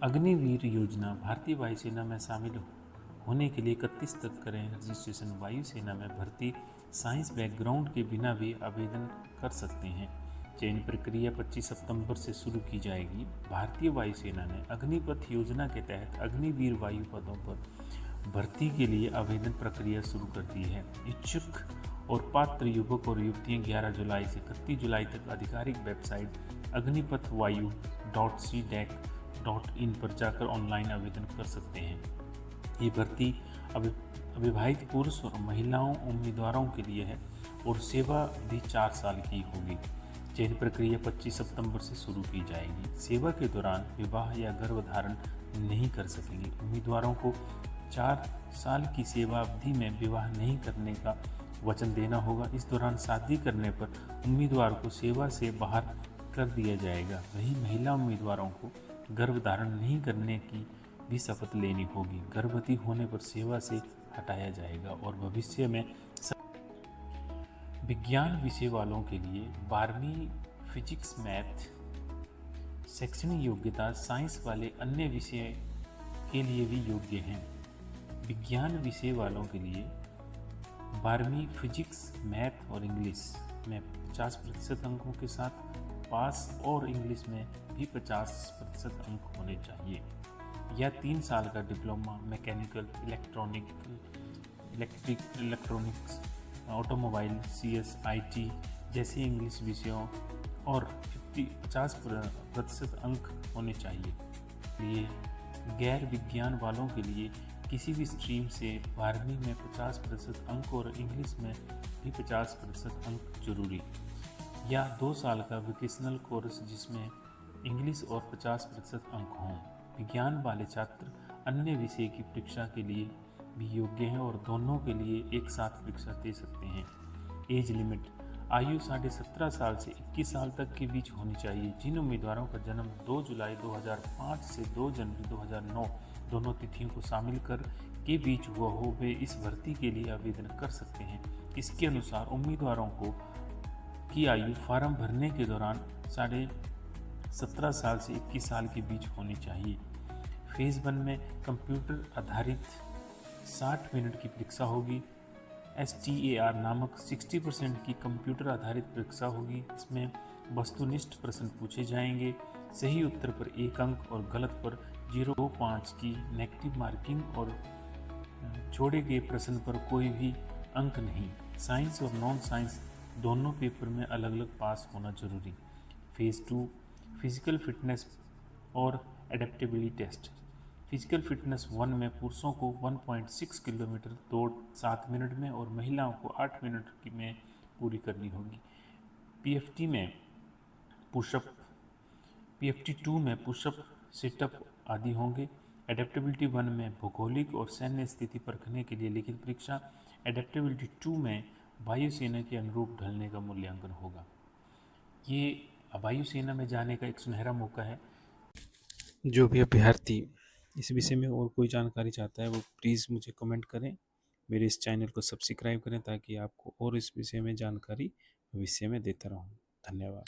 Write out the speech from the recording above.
अग्निवीर योजना भारतीय वायुसेना में शामिल होने के लिए 31 तक करें रजिस्ट्रेशन। वायुसेना में भर्ती साइंस बैकग्राउंड के बिना भी आवेदन कर सकते हैं। चयन प्रक्रिया 25 सितंबर से शुरू की जाएगी। भारतीय वायुसेना ने अग्निपथ योजना के तहत अग्निवीर वायु पदों पर भर्ती के लिए आवेदन प्रक्रिया शुरू कर दी है। इच्छुक और पात्र युवक और युवतियां 11 जुलाई से 31 जुलाई तक आधिकारिक वेबसाइट अग्निपथ वायु .cdac.in पर जाकर ऑनलाइन आवेदन कर सकते हैं। ये भर्ती अविवाहित पुरुष और महिलाओं उम्मीदवारों के लिए है और सेवा भी 4 साल की होगी। चयन प्रक्रिया 25 सितंबर से शुरू की जाएगी। सेवा के दौरान विवाह या गर्भधारण नहीं कर सकेंगे। उम्मीदवारों को 4 साल की सेवा अवधि में विवाह नहीं करने का वचन देना होगा। इस दौरान शादी करने पर उम्मीदवार को सेवा से बाहर कर दिया जाएगा। वहीं महिला उम्मीदवारों को गर्भधारण नहीं करने की भी शपथ लेनी होगी। गर्भवती होने पर सेवा से हटाया जाएगा और भविष्य में विज्ञान विषय वालों के लिए 12वीं फिजिक्स मैथ शैक्षणिक योग्यता साइंस वाले अन्य विषय के लिए भी योग्य हैं। विज्ञान विषय वालों के लिए 12वीं फिजिक्स मैथ और इंग्लिश में 50% अंकों के साथ पास और इंग्लिश में भी 50% अंक होने चाहिए या 3 साल का diploma mechanical electronics automobile CS IT जैसे इंग्लिश विषयों और 50% अंक होने चाहिए। ये गैर विज्ञान वालों के लिए किसी भी स्ट्रीम से 12वीं में 50% अंक और इंग्लिश में भी 50% अंक जरूरी, या 2 साल का वोकेशनल कोर्स जिसमें इंग्लिश और 50% अंक हों। विज्ञान वाले छात्र अन्य विषय की परीक्षा के लिए भी योग्य हैं और दोनों के लिए एक साथ परीक्षा दे सकते हैं। एज लिमिट आयु 17.5 साल से 21 साल तक के बीच होनी चाहिए। जिन उम्मीदवारों का जन्म 2 जुलाई 2005 से 2 जनवरी 2009 दोनों तिथियों को शामिल कर के बीच हुआ हो वे इस भर्ती के लिए आवेदन कर सकते हैं। इसके अनुसार उम्मीदवारों को की आयु फॉर्म भरने के दौरान 17.5 साल से 21 साल के बीच होनी चाहिए। फेज़ 1 में कंप्यूटर आधारित 60 मिनट की परीक्षा होगी। STAR नामक 60% की कंप्यूटर आधारित परीक्षा होगी। इसमें वस्तुनिष्ठ प्रश्न पूछे जाएंगे। सही उत्तर पर 1 अंक और गलत पर 0.5 की नेगेटिव मार्किंग और छोड़े गए प्रश्न पर कोई भी अंक नहीं। साइंस और नॉन साइंस दोनों पेपर में अलग अलग पास होना जरूरी। फेज़ 2 फिजिकल फिटनेस और एडेप्टेबिलिटी टेस्ट। फिजिकल फिटनेस 1 में पुरुषों को 1.6 किलोमीटर दौड़ 7 मिनट में और महिलाओं को 8 मिनट में पूरी करनी होगी। PFT में पुशअप PFT 2 में पुशअप सिटअप आदि होंगे। एडेप्टेबिलिटी 1 में भौगोलिक और सैन्य स्थिति परखने के लिए लिखित परीक्षा। एडेप्टेबिलिटी 2 में वायुसेना के अनुरूप ढलने का मूल्यांकन होगा। ये वायुसेना में जाने का एक सुनहरा मौका है। जो भी अभ्यर्थी इस विषय में और कोई जानकारी चाहता है वो प्लीज़ मुझे कमेंट करें। मेरे इस चैनल को सब्सक्राइब करें ताकि आपको और इस विषय में जानकारी भविष्य में देता रहूं। धन्यवाद।